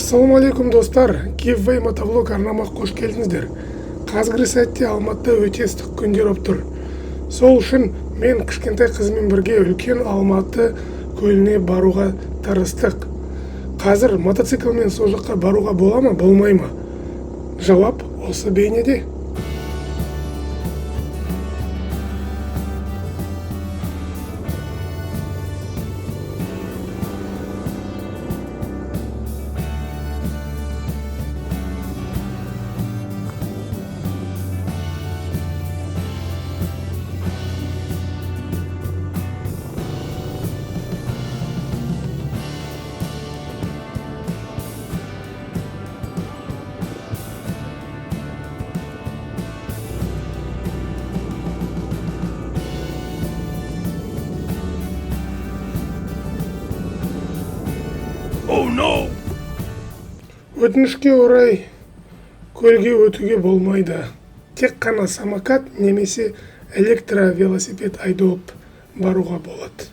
Ассалаумағалейкум достар, Giveaway моtovlog арнама қош келдіңіздер. Қазіргі сәтте Алматыда өте ыстық күндер болып тұр. Сол үшін мен кішкентай қызыммен бірге үлкен Алматы көліне баруға тырыстық. Қазір мотоциклмен сол жаққа баруға бола ма, болмай ма? Жауап осы бейнеде. Oh no! Өтінішке орай көлге өтуге болмайды. Тек қана самокат немесе электровелосипед айдалып баруға болады.